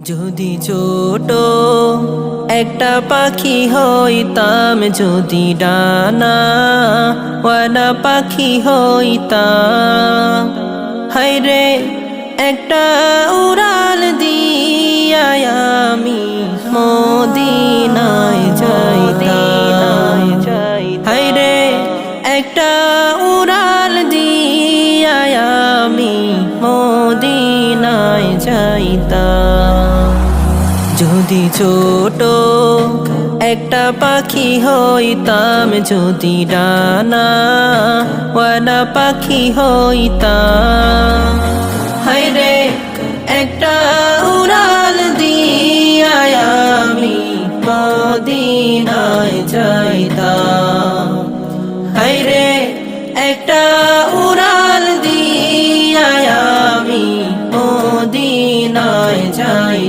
যদি ছোট একটা পাখি হইতাম, যদি ডানা ওয়ালা পাখি হইতাম, হায়রে একটা উড়াল দিয়া আমি মদিনায় যাইতাম। হায়রে একটা উড়াল দিয়া আমি মদিনায় যাইতাম। যদি ছোট একটা পাখি হইতাম, যদি ডানা ওয়ালা পাখি হইতাম, হায়রে